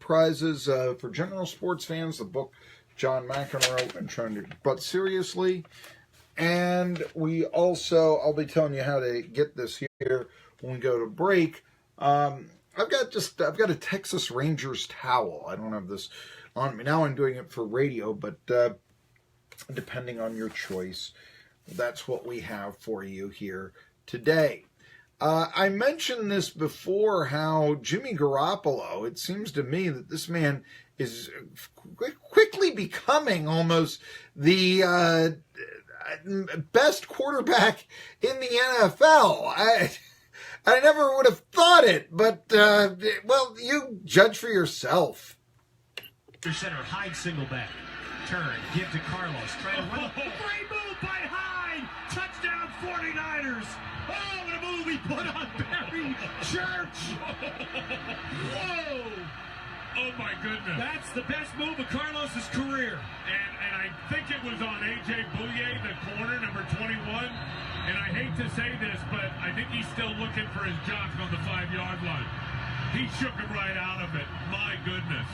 prizes for general sports fans. The book John McEnroe and Trying to But Seriously. And we also, I'll be telling you how to get this here when we go to break. I've got a Texas Rangers towel. I don't have this on me. Now I'm doing it for radio, but depending on your choice, that's what we have for you here today. I mentioned this before, how Jimmy Garoppolo, it seems to me that this man is quickly becoming almost the best quarterback in the NFL. I never would have thought it, but, well, you judge for yourself. Center, Hyde single back. Turn, give to Carlos. Try to run. Great move by Hyde! Touchdown 49ers! Oh, what a move he put on Barry Church! Whoa! Oh, my goodness. That's the best move of Carlos' career. And I think it was on A.J. Bouye, the corner, number 21. And I hate to say this, but I think he's still looking for his jock on the 5-yard line. He shook him right out of it. My goodness.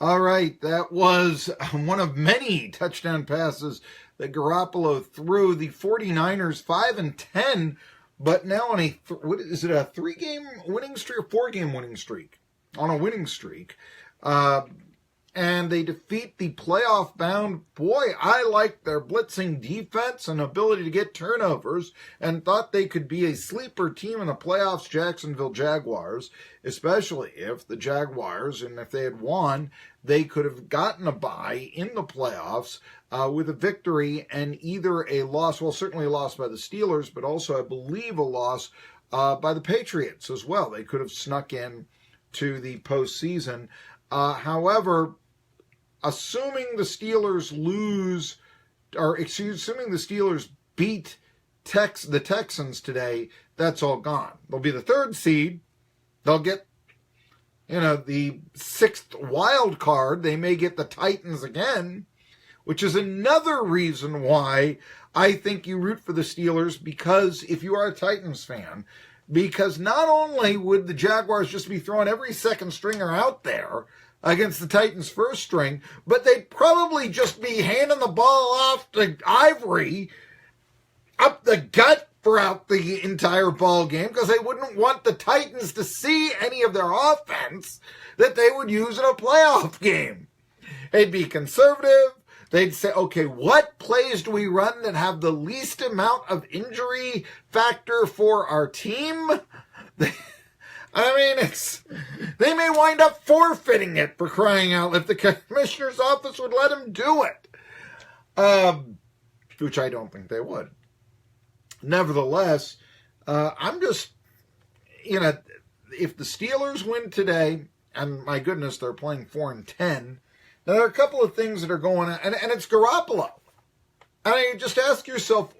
All right, that was one of many touchdown passes that Garoppolo threw. The 49ers 5-10, but now on a, what is it, a 3-game winning streak or 4-game winning streak? On a winning streak. And they defeat the playoff-bound. Boy, I like their blitzing defense and ability to get turnovers, and thought they could be a sleeper team in the playoffs, Jacksonville Jaguars, especially if the Jaguars, and if they had won, they could have gotten a bye in the playoffs with a victory and either a loss, well, certainly a loss by the Steelers, but also, I believe, a loss by the Patriots as well. They could have snuck in to the postseason. However, assuming the Steelers assuming the Steelers beat the Texans today, that's all gone. They'll be the 3rd seed. They'll get, the 6th wild card. They may get the Titans again, which is another reason why I think you root for the Steelers, because if you are a Titans fan, because not only would the Jaguars just be throwing every second stringer out there against the Titans' first string, but they'd probably just be handing the ball off to Ivory up the gut throughout the entire ball game, because they wouldn't want the Titans to see any of their offense that they would use in a playoff game. They'd be conservative. They'd say, okay, what plays do we run that have the least amount of injury factor for our team? I mean, they may wind up forfeiting it, for crying out, if the commissioner's office would let them do it. Which I don't think they would. Nevertheless, I'm just, if the Steelers win today, and my goodness, they're playing 4-10, now, there are a couple of things that are going on, and it's Garoppolo. And you just ask yourself,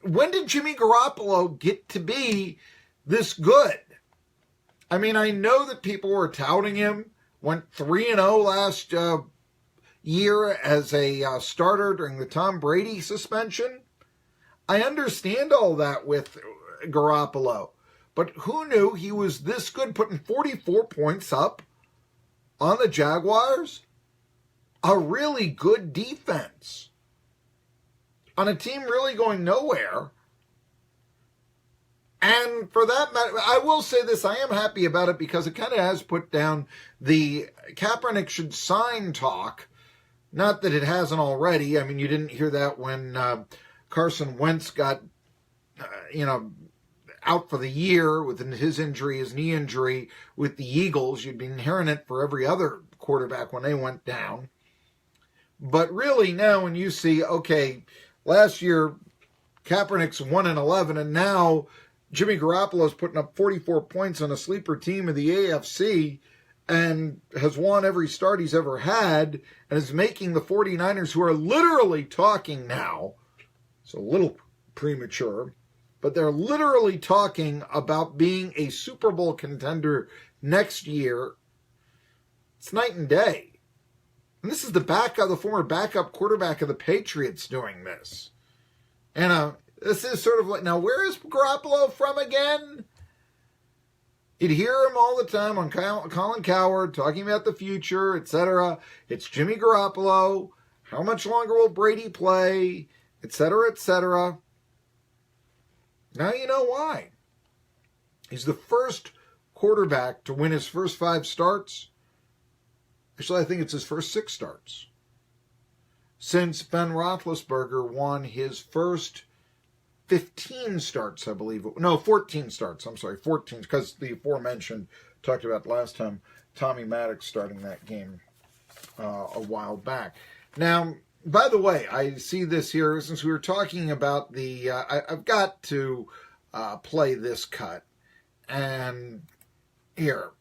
when did Jimmy Garoppolo get to be this good? I mean, I know that people were touting him, went 3-0 last year as a starter during the Tom Brady suspension. I understand all that with Garoppolo, but who knew he was this good, putting 44 points up on the Jaguars? A really good defense on a team really going nowhere. And for that matter, I will say this, I am happy about it because it kind of has put down the Kaepernick should sign talk. Not that it hasn't already. I mean, you didn't hear that when Carson Wentz got, out for the year with his injury, his knee injury with the Eagles. You'd been hearing it for every other quarterback when they went down. But really now when you see, okay, last year Kaepernick's 1-11, and now Jimmy Garoppolo's putting up 44 points on a sleeper team of the AFC and has won every start he's ever had and is making the 49ers, who are literally talking now, it's a little premature, but they're literally talking about being a Super Bowl contender next year. It's night and day. And this is the former backup quarterback of the Patriots doing this. And this is sort of like, now where is Garoppolo from again? You'd hear him all the time on Colin Cowherd talking about the future, etc. It's Jimmy Garoppolo. How much longer will Brady play, etc., etc. Now you know why. He's the first quarterback to win his first 5 starts. Actually, I think it's his first 6 starts. Since Ben Roethlisberger won his first 15 starts, I believe. No, 14 starts. I'm sorry, 14, because the aforementioned, talked about last time, Tommy Maddox starting that game a while back. Now, by the way, I see this here, since we were talking about the, I've got to play this cut. And here,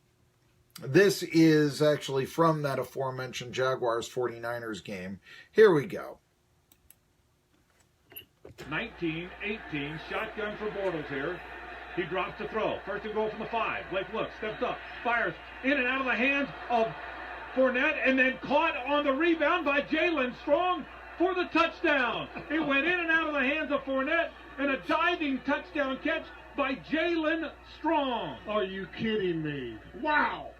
this is actually from that aforementioned Jaguars 49ers game. Here we go. 19-18, shotgun for Bortles here. He drops to throw. First and goal from the 5. Blake looks, steps up, fires in and out of the hands of Fournette, and then caught on the rebound by Jalen Strong for the touchdown. It went in and out of the hands of Fournette, and a diving touchdown catch by Jalen Strong. Are you kidding me? Wow.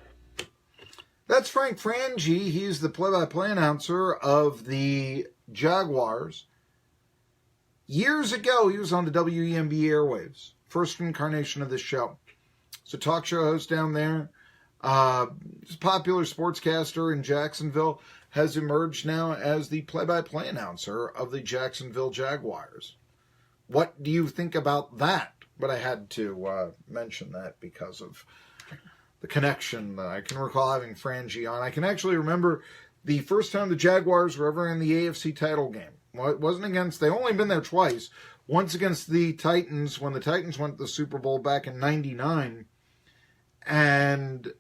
That's Frank Frangie. He's the play-by-play announcer of the Jaguars. Years ago, he was on the WEMB airwaves. First incarnation of this show. He's a talk show host down there. He's a popular sportscaster in Jacksonville. Has emerged now as the play-by-play announcer of the Jacksonville Jaguars. What do you think about that? But I had to mention that because of the connection that I can recall having Frangie on. I can actually remember the first time the Jaguars were ever in the AFC title game. Well, it wasn't against, they only been there twice. Once against the Titans, when the Titans went to the Super Bowl back in 99. And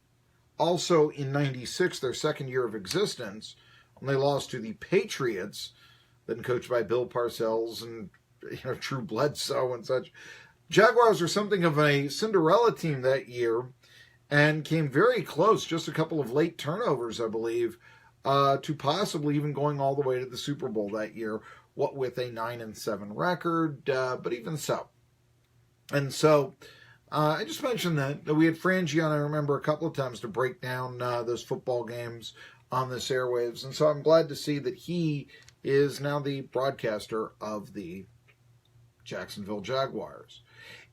also in 96, their second year of existence, when they lost to the Patriots, then coached by Bill Parcells and Drew Bledsoe and such. Jaguars were something of a Cinderella team that year and came very close, just a couple of late turnovers, I believe, to possibly even going all the way to the Super Bowl that year, what with a 9-7 record, but even so. And so, I just mentioned that we had Frangie on, I remember, a couple of times to break down those football games on this airwaves, and so I'm glad to see that he is now the broadcaster of the Jacksonville Jaguars.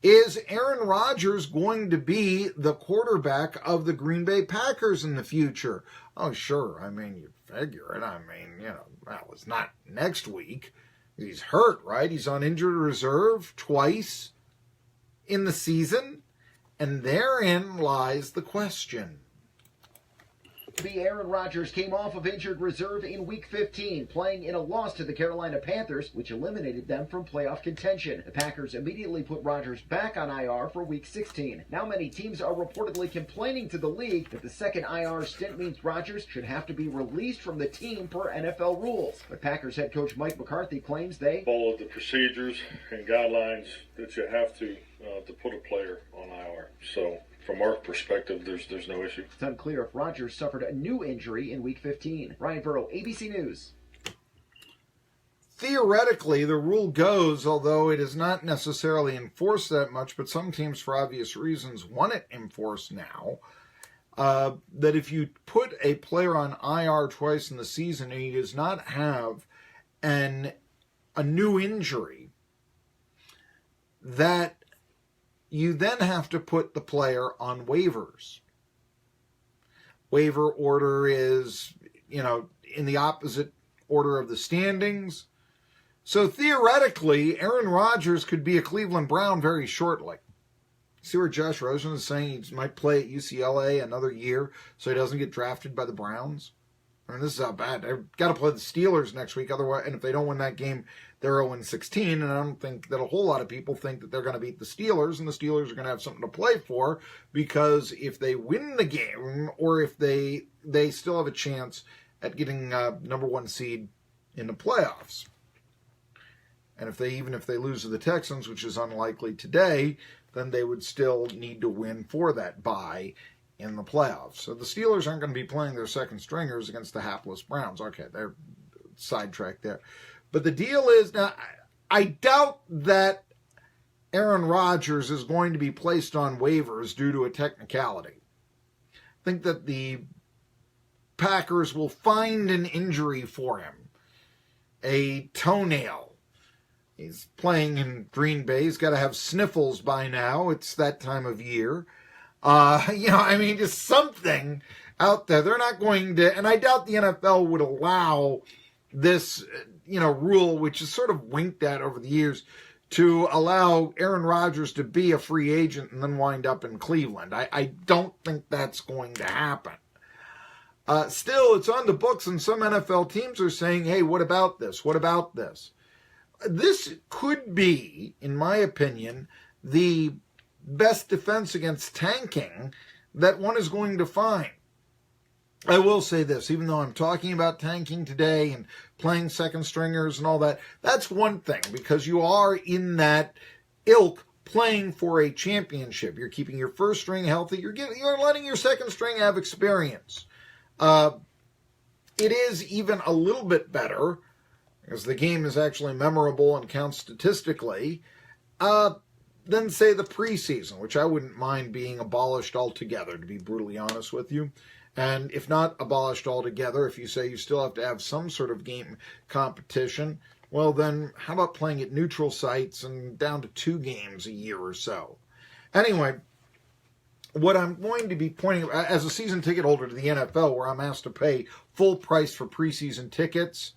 Is Aaron Rodgers going to be the quarterback of the Green Bay Packers in the future? Oh, sure. I mean, you figure it. I mean, well, it's not next week. He's hurt, right? He's on injured reserve twice in the season. And therein lies the question. The Aaron Rodgers came off of injured reserve in Week 15, playing in a loss to the Carolina Panthers, which eliminated them from playoff contention. The Packers immediately put Rodgers back on IR for Week 16. Now many teams are reportedly complaining to the league that the second IR stint means Rodgers should have to be released from the team per NFL rules. But Packers head coach Mike McCarthy claims they followed the procedures and guidelines that you have to put a player on IR. So from our perspective, there's no issue. It's unclear if Rodgers suffered a new injury in Week 15. Ryan Burrow, ABC News. Theoretically, the rule goes, although it is not necessarily enforced that much, but some teams, for obvious reasons, want it enforced now, that if you put a player on IR twice in the season and he does not have a new injury, that you then have to put the player on waivers. Waiver order is, in the opposite order of the standings. So theoretically, Aaron Rodgers could be a Cleveland Brown very shortly. See where Josh Rosen is saying he might play at UCLA another year so he doesn't get drafted by the Browns? I mean, this is how bad. They've got to play the Steelers next week. Otherwise, and if they don't win that game, they're 0-16. And I don't think that a whole lot of people think that they're going to beat the Steelers, and the Steelers are going to have something to play for, because if they win the game, or if they still have a chance at getting number 1 seed in the playoffs. And if they lose to the Texans, which is unlikely today, then they would still need to win for that bye in the playoffs. So the Steelers aren't going to be playing their second stringers against the hapless Browns. Okay, they're sidetracked there. But the deal is, now, I doubt that Aaron Rodgers is going to be placed on waivers due to a technicality. I think that the Packers will find an injury for him, a toenail. He's playing in Green Bay. He's got to have sniffles by now. It's that time of year. Just something out there. They're not going to, and I doubt the NFL would allow this, rule, which is sort of winked at over the years, to allow Aaron Rodgers to be a free agent and then wind up in Cleveland. I don't think that's going to happen. Still, it's on the books, and some NFL teams are saying, hey, what about this? What about this? This could be, in my opinion, the best defense against tanking that one is going to find. I will say this, even though I'm talking about tanking today and playing second stringers and all that, that's one thing, because you are in that ilk playing for a championship. You're keeping your first string healthy. You're letting your second string have experience. It is even a little bit better, because the game is actually memorable and counts statistically, than, say, the preseason, which I wouldn't mind being abolished altogether, to be brutally honest with you. And if not abolished altogether, if you say you still have to have some sort of game competition, well then, how about playing at neutral sites and down to 2 games a year or so? Anyway, what I'm going to be pointing, as a season ticket holder to the NFL, where I'm asked to pay full price for preseason tickets,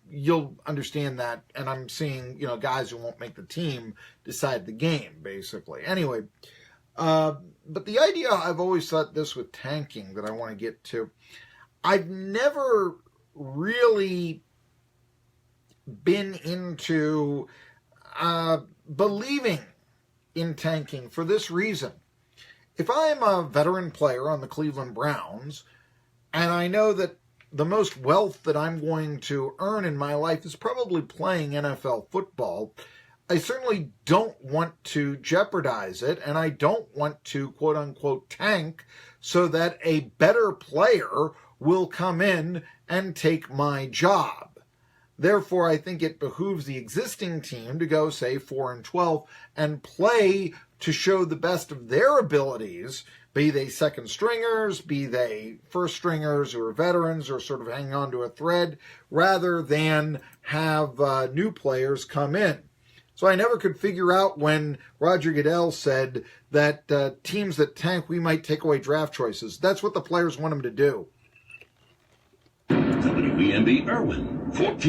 you'll understand that, and I'm seeing, guys who won't make the team decide the game, basically. Anyway, but the idea, I've always thought this with tanking that I want to get to, I've never really been into believing in tanking for this reason. If I'm a veteran player on the Cleveland Browns, and I know that the most wealth that I'm going to earn in my life is probably playing NFL football, I certainly don't want to jeopardize it, and I don't want to, quote-unquote, tank so that a better player will come in and take my job. Therefore, I think it behooves the existing team to go, say, 4-12 and play to show the best of their abilities, be they second stringers, be they first stringers who are veterans or sort of hanging on to a thread, rather than have new players come in. So I never could figure out when Roger Goodell said that teams that tank, we might take away draft choices. That's what the players want them to do. WBMB Irwin, 14.